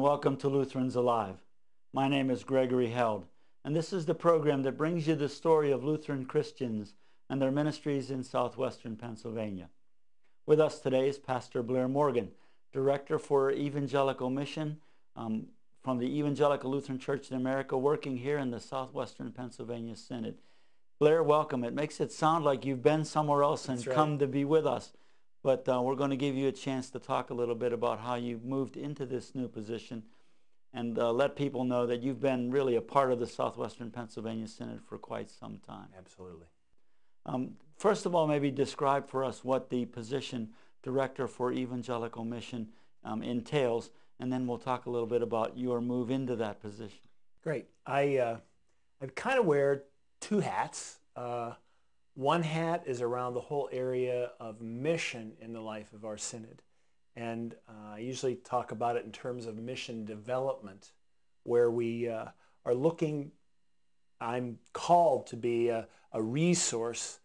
welcome to Lutherans Alive. My name is Gregory Held, and this is the program that brings you the story of Lutheran Christians and their ministries in southwestern Pennsylvania. With us today is Pastor Blair Morgan, Director for Evangelical Mission from the Evangelical Lutheran Church in America, working here in the southwestern Pennsylvania Synod. Blair, welcome. It makes it sound like you've been somewhere else and come to be with us. But we're going to give you a chance to talk a little bit about how you've moved into this new position and let people know that you've been really a part of the Southwestern Pennsylvania Synod for quite some time. Absolutely. First of all, maybe describe for us what the position Director for Evangelical Mission entails, and then we'll talk a little bit about your move into that position. Great. I kind of wear two hats. One hat is around the whole area of mission in the life of our synod. And I usually talk about it in terms of mission development, where we are looking, I'm called to be a resource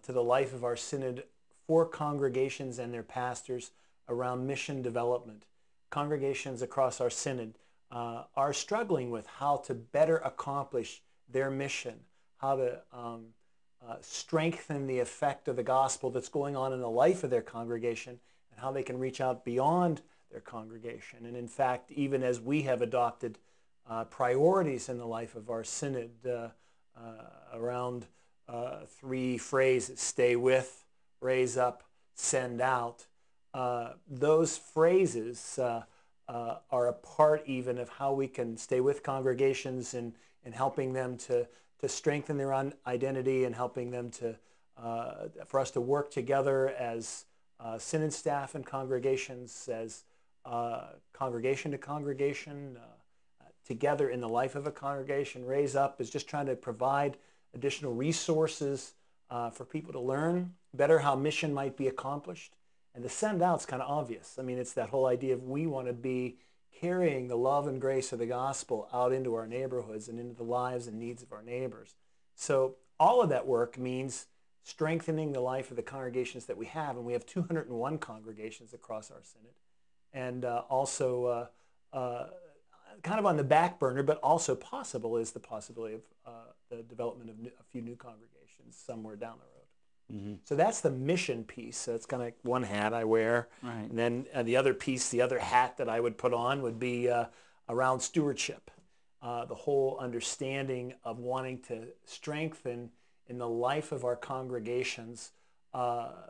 to the life of our synod for congregations and their pastors around mission development. Congregations across our synod are struggling with how to better accomplish their mission, how to strengthen the effect of the gospel that's going on in the life of their congregation, and how they can reach out beyond their congregation. And in fact, even as we have adopted priorities in the life of our synod around three phrases: stay with, raise up, send out. Those phrases are a part even of how we can stay with congregations and helping them to strengthen their own identity and helping them to, for us to work together as synod staff and congregations, as congregation to congregation, together in the life of a congregation. Raise Up is just trying to provide additional resources for people to learn better how mission might be accomplished. And the send out's kind of obvious. I mean, it's that whole idea of we want to be carrying the love and grace of the gospel out into our neighborhoods and into the lives and needs of our neighbors. So all of that work means strengthening the life of the congregations that we have, and we have 201 congregations across our synod. And also kind of on the back burner, but also possible, is the possibility of the development of a few new congregations somewhere down the road. Mm-hmm. So that's the mission piece. So it's kind of one hat I wear. Right. And then the other piece, the other hat that I would put on would be around stewardship. The whole understanding of wanting to strengthen in the life of our congregations,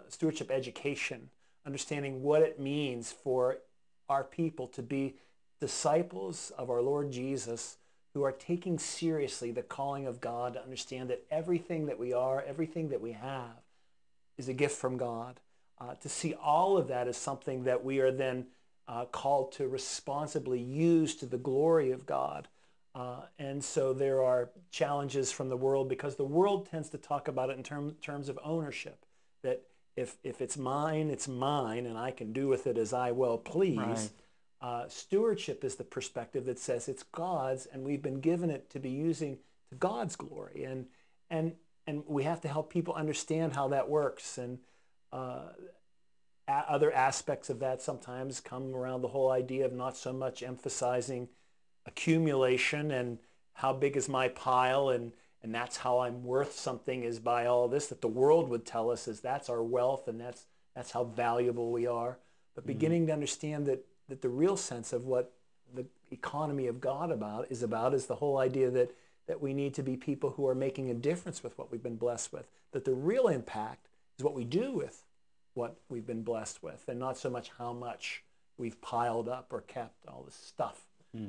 stewardship education, understanding what it means for our people to be disciples of our Lord Jesus, who are taking seriously the calling of God to understand that everything that we are, everything that we have, is a gift from God. To see all of that as something that we are then called to responsibly use to the glory of God. And so there are challenges from the world, because the world tends to talk about it in terms of ownership, that if it's mine, and I can do with it as I well please. Right. Stewardship is the perspective that says it's God's, and we've been given it to be using to God's glory. And we have to help people understand how that works. And other aspects of that sometimes come around the whole idea of not so much emphasizing accumulation and how big is my pile, and that's how I'm worth something, is by all this that the world would tell us is that's our wealth and that's how valuable we are. But beginning to understand that the real sense of what the economy of God is the whole idea that we need to be people who are making a difference with what we've been blessed with, that the real impact is what we do with what we've been blessed with, and not so much how much we've piled up or kept, all this stuff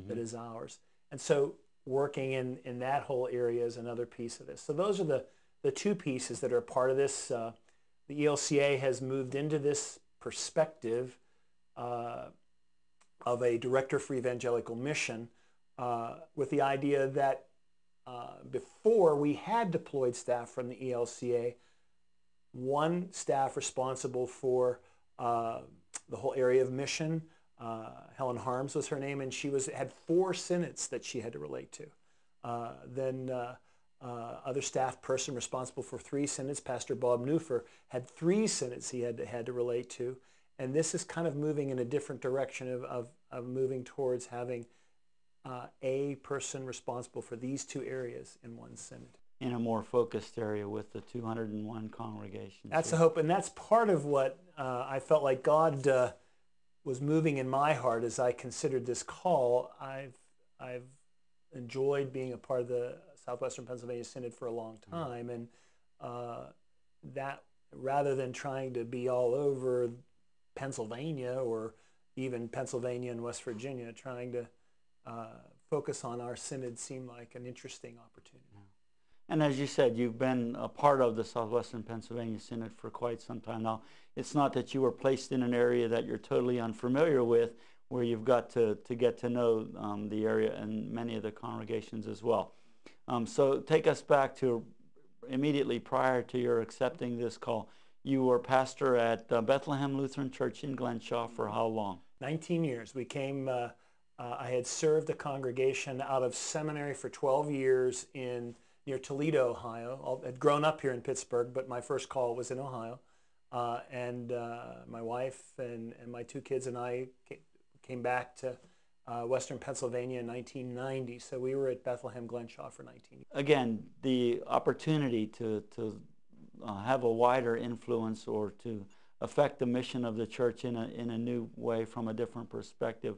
that is ours. And so working in that whole area is another piece of this. So those are the two pieces that are part of this. The ELCA has moved into this perspective of a director for evangelical mission with the idea that before we had deployed staff from the ELCA, one staff responsible for the whole area of mission, Helen Harms was her name, and she had 4 synods that she had to relate to. Then other staff person responsible for 3 synods, Pastor Bob Newfer, had 3 synods he had to relate to. And this is kind of moving in a different direction of moving towards having a person responsible for these two areas in one synod. In a more focused area with the 201 congregations. That's the hope, and that's part of what I felt like God was moving in my heart as I considered this call. I've enjoyed being a part of the Southwestern Pennsylvania Synod for a long time, and that rather than trying to be all over Pennsylvania or even Pennsylvania and West Virginia, trying to focus on our synod seemed like an interesting opportunity. And as you said, you've been a part of the Southwestern Pennsylvania Synod for quite some time now. It's not that you were placed in an area that you're totally unfamiliar with, where you've got to get to know the area and many of the congregations as well. So take us back to immediately prior to your accepting this call. You were pastor at Bethlehem Lutheran Church in Glenshaw for how long? 19 years. We came, I had served a congregation out of seminary for 12 years near Toledo, Ohio. I had grown up here in Pittsburgh, but my first call was in Ohio. And my wife and my two kids and I came back to Western Pennsylvania in 1990. So we were at Bethlehem Glenshaw for 19 years. Again, the opportunity to have a wider influence or to affect the mission of the church in a new way from a different perspective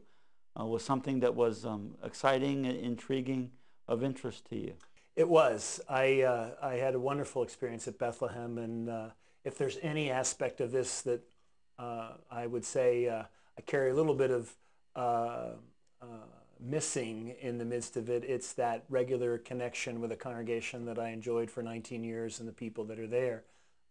was something that was exciting, intriguing, of interest to you. It was. I had a wonderful experience at Bethlehem, and if there's any aspect of this that I would say I carry a little bit of missing in the midst of it, it's that regular connection with a congregation that I enjoyed for 19 years and the people that are there.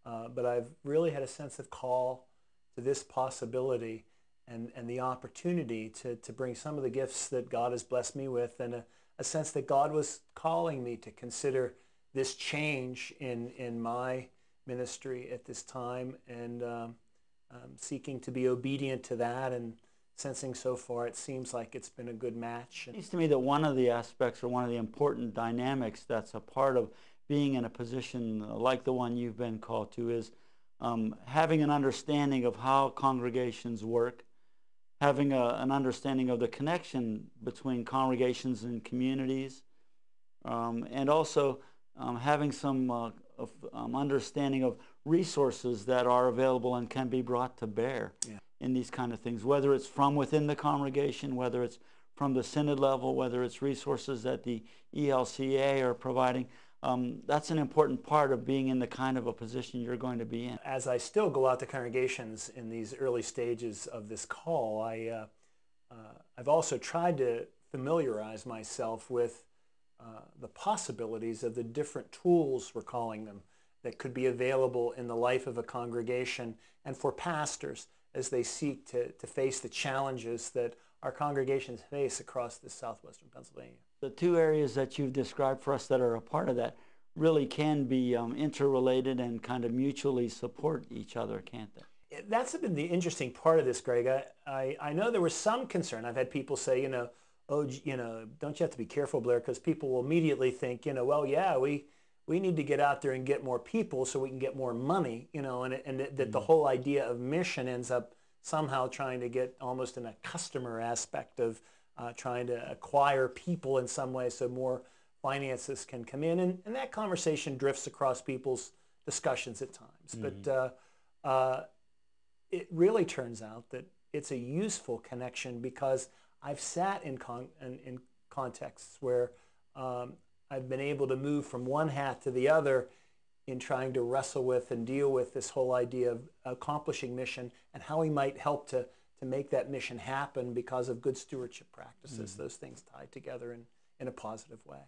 But I've really had a sense of call to this possibility and the opportunity to bring some of the gifts that God has blessed me with, and a sense that God was calling me to consider this change in my ministry at this time, and seeking to be obedient to that, and sensing so far it seems like it's been a good match. It seems to me that one of the aspects or one of the important dynamics that's a part of being in a position like the one you've been called to is having an understanding of how congregations work, having an understanding of the connection between congregations and communities, and also having some understanding of resources that are available and can be brought to bear in these kind of things, whether it's from within the congregation, whether it's from the synod level, whether it's resources that the ELCA are providing. That's an important part of being in the kind of a position you're going to be in. As I still go out to congregations in these early stages of this call, I've also tried to familiarize myself with the possibilities of the different tools, we're calling them, that could be available in the life of a congregation and for pastors as they seek to face the challenges that our congregations face across this southwestern Pennsylvania. The two areas that you've described for us that are a part of that really can be interrelated and kind of mutually support each other, can't they? That's been the interesting part of this, Greg. I know there was some concern. I've had people say, oh, don't you have to be careful, Blair, because people will immediately think, well, yeah, we need to get out there and get more people so we can get more money, and that the whole idea of mission ends up somehow trying to get almost in a customer aspect of trying to acquire people in some way so more finances can come in. And that conversation drifts across people's discussions at times. But it really turns out that it's a useful connection, because I've sat in contexts where I've been able to move from one hat to the other in trying to wrestle with and deal with this whole idea of accomplishing mission and how we might help to make that mission happen because of good stewardship practices, those things tied together in a positive way.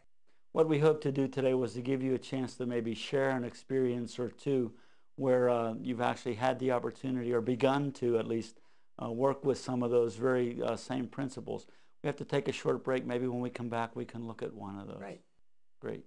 What we hope to do today was to give you a chance to maybe share an experience or two where you've actually had the opportunity or begun to at least work with some of those very same principles. We have to take a short break. Maybe when we come back we can look at one of those. Right. Great.